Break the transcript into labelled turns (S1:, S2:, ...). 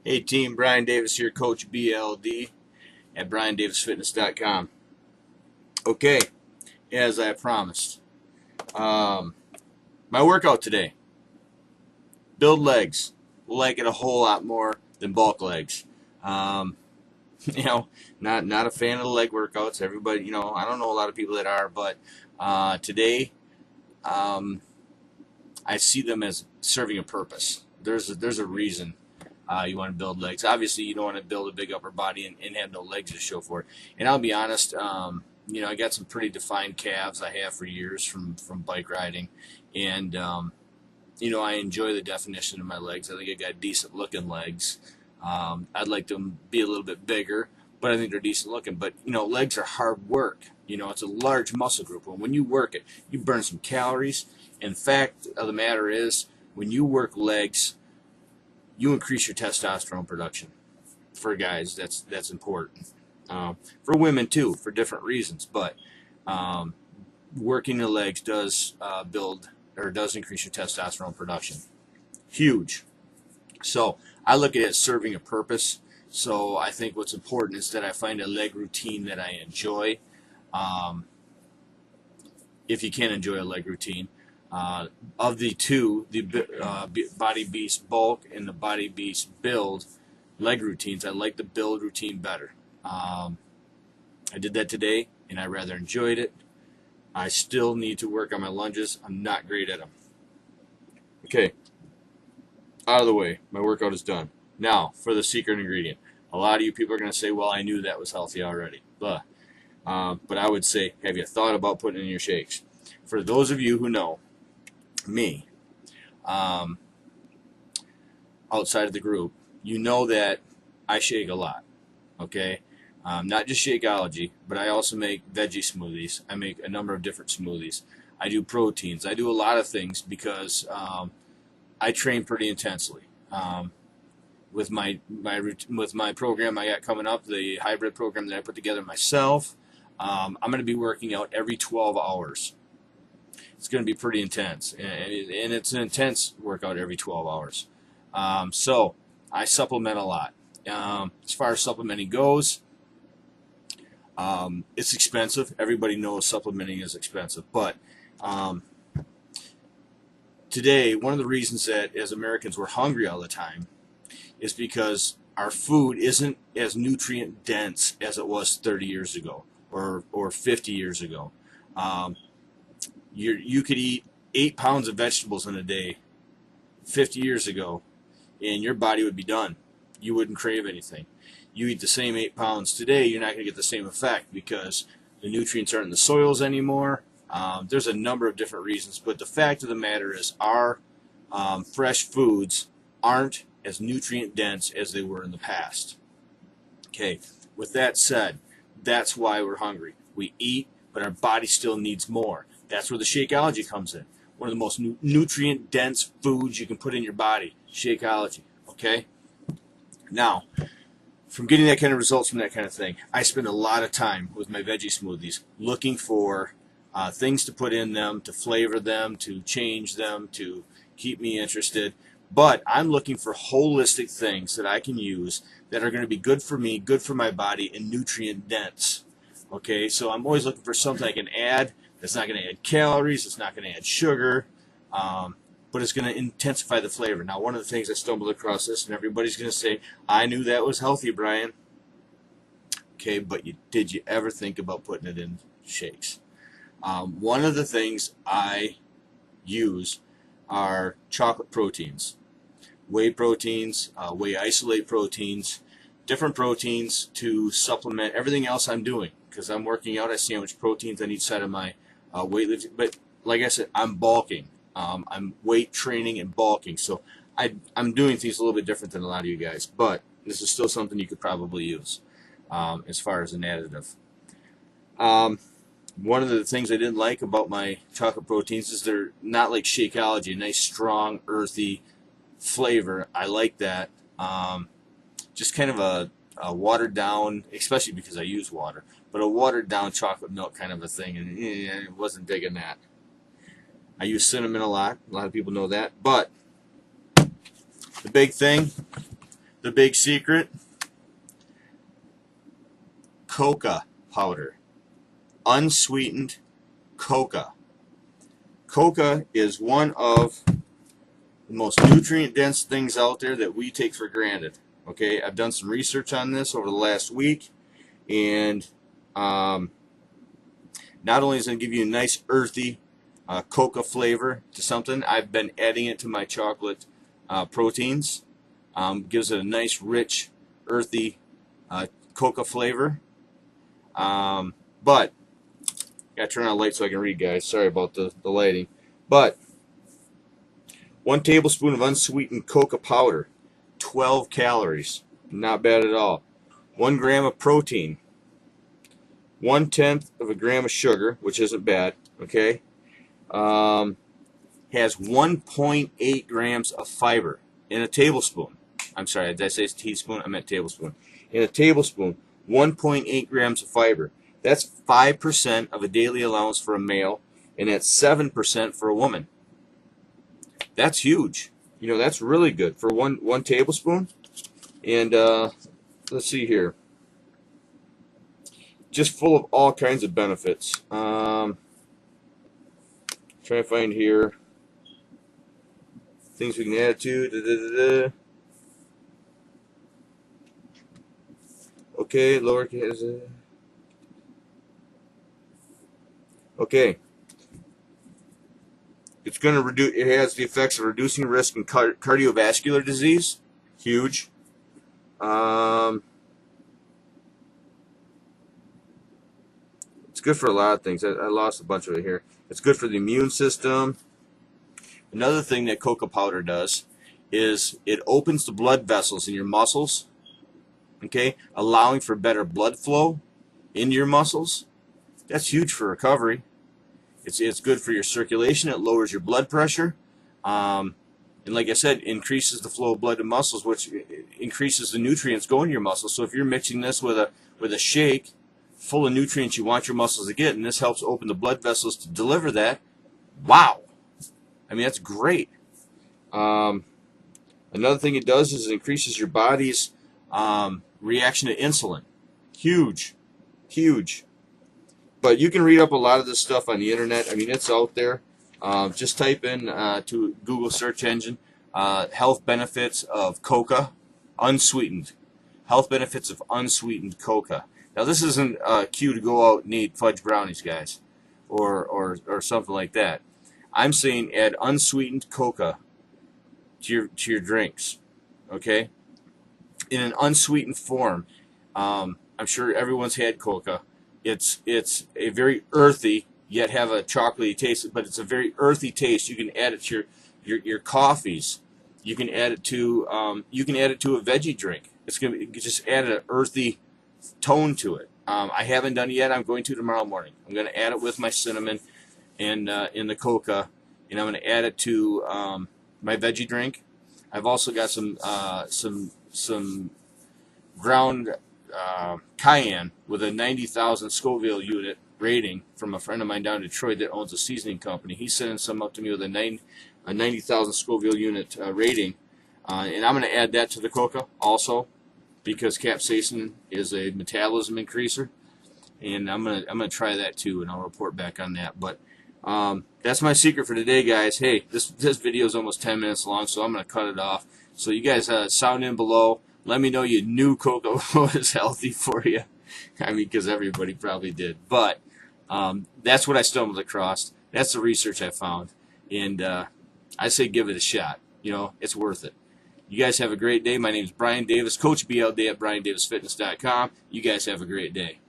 S1: Hey team, Brian Davis here, Coach BLD at BrianDavisFitness.com. Okay, as I promised, my workout today, build legs. Like it a whole lot more than bulk legs. Um, not a fan of the leg workouts. Everybody, I don't know a lot of people that are, but today, I see them as serving a purpose. There's a reason. You want to build legs. Obviously, you don't want to build a big upper body and have no legs to show for it. And I'll be honest, I got some pretty defined calves I have for years from bike riding. And, I enjoy the definition of my legs. I think I got decent looking legs. I'd like them to be a little bit bigger, but I think they're decent looking. But, legs are hard work. It's a large muscle group. And when you work it, you burn some calories. And the fact of the matter is, when you work legs, you increase your testosterone production. For guys, that's important. For women too, for different reasons. But working the legs does does increase your testosterone production. Huge. So I look at it as serving a purpose. So I think what's important is that I find a leg routine that I enjoy. If you can enjoy a leg routine. Of the two, the Body Beast Bulk and the Body Beast Build leg routines, I like the build routine better. I did that today, and I rather enjoyed it. I still need to work on my lunges. I'm not great at them. Okay, out of the way. My workout is done. Now, for the secret ingredient. A lot of you people are going to say, well, I knew that was healthy already. But I would say, have you thought about putting in your shakes? For those of you who know, me, outside of the group, you know that I shake a lot, okay? Not just Shakeology, but I also make veggie smoothies. I make a number of different smoothies. I do proteins. I do a lot of things because I train pretty intensely. With my program I got coming up, the hybrid program that I put together myself, I'm going to be working out every 12 hours. It's going to be pretty intense, and it's an intense workout every 12 hours. So I supplement a lot. As far as supplementing goes, it's expensive. Everybody knows supplementing is expensive, but today, one of the reasons that as Americans we're hungry all the time is because our food isn't as nutrient dense as it was 30 years ago or 50 years ago. You could eat 8 pounds of vegetables in a day 50 years ago, and your body would be done. You wouldn't crave anything. You eat the same 8 pounds today, you're not going to get the same effect because the nutrients aren't in the soils anymore. There's a number of different reasons, but the fact of the matter is our fresh foods aren't as nutrient dense as they were in the past. Okay, with that said, that's why we're hungry. We eat, but our body still needs more. That's where the Shakeology comes in. One of the most nutrient-dense foods you can put in your body, Shakeology, okay? Now, from getting that kind of results from that kind of thing, I spend a lot of time with my veggie smoothies looking for things to put in them, to flavor them, to change them, to keep me interested. But I'm looking for holistic things that I can use that are going to be good for me, good for my body, and nutrient-dense. Okay, so I'm always looking for something I can add. It's not going to add calories. It's not going to add sugar, but it's going to intensify the flavor. Now, one of the things I stumbled across this, and everybody's going to say, I knew that was healthy, Brian. Okay, but did you ever think about putting it in shakes? One of the things I use are chocolate proteins, whey proteins, whey isolate proteins, different proteins to supplement everything else I'm doing. Because I'm working out, I see how much proteins on each side of my weightlifting. But like I said, I'm bulking. I'm weight training and bulking. So I'm doing things a little bit different than a lot of you guys. But this is still something you could probably use as far as an additive. One of the things I didn't like about my chocolate proteins is they're not like Shakeology, a nice, strong, earthy flavor. I like that. Just kind of a watered down, especially because I use water, but a watered down chocolate milk kind of a thing, and I wasn't digging that. I use cinnamon a lot. A lot of people know that. But the big thing, the big secret, coca powder, unsweetened coca. Coca is one of the most nutrient-dense things out there that we take for granted. Okay, I've done some research on this over the last week, and not only is it going to give you a nice earthy coca flavor to something, I've been adding it to my chocolate proteins. Gives it a nice, rich, earthy coca flavor. But gotta turn on the light so I can read, guys. Sorry about the lighting. But 1 tablespoon of unsweetened coca powder, 12 calories, not bad at all. 1 gram of protein, 1/10 of a gram of sugar, which isn't bad. Okay, has 1.8 grams of fiber in a tablespoon. I'm sorry, did I say teaspoon? I meant tablespoon. In a tablespoon, 1.8 grams of fiber. That's 5% of a daily allowance for a male, and that's 7% for a woman. That's huge. You know, that's really good for one tablespoon. And let's see here. Just full of all kinds of benefits. Trying to find here things we can add to. Okay, lowercase. Okay. It's going to reduce. It has the effects of reducing risk in cardiovascular disease. Huge. It's good for a lot of things. I lost a bunch of it here. It's good for the immune system. Another thing that coca powder does is it opens the blood vessels in your muscles. Okay, allowing for better blood flow into your muscles. That's huge for recovery. It's good for your circulation. It lowers your blood pressure, and like I said, increases the flow of blood to muscles, which increases the nutrients going to your muscles. So if you're mixing this with a shake full of nutrients you want your muscles to get, and this helps open the blood vessels to deliver that, wow! I mean, that's great. Another thing it does is it increases your body's reaction to insulin. Huge, huge. But you can read up a lot of this stuff on the internet. I mean, it's out there. Just type in to Google search engine, health benefits of coca, unsweetened. Health benefits of unsweetened coca. Now, this isn't a cue to go out and eat fudge brownies, guys, or something like that. I'm saying add unsweetened coca to your drinks, okay? In an unsweetened form. I'm sure everyone's had coca. It's a very earthy, yet have a chocolatey taste, but it's a very earthy taste. You can add it to your coffees. You can add it to a veggie drink. It's gonna be, just add an earthy tone to it. I haven't done it yet. I'm going to tomorrow morning. I'm going to add it with my cinnamon and in the coca, and I'm going to add it to my veggie drink. I've also got some ground cayenne with a 90,000 Scoville unit rating from a friend of mine down in Detroit that owns a seasoning company. He's sending some up to me with a 90,000 Scoville unit rating, and I'm going to add that to the coca also, because capsaicin is a metabolism increaser, and I'm gonna try that too, and I'll report back on that. But that's my secret for today, guys. Hey, this video is almost 10 minutes long, so I'm gonna cut it off. So you guys sound in below. Let me know you knew coca was healthy for you. I mean, because everybody probably did. But that's what I stumbled across. That's the research I found, and I say give it a shot. You know, it's worth it. You guys have a great day. My name is Brian Davis, Coach BLD at BrianDavisFitness.com. You guys have a great day.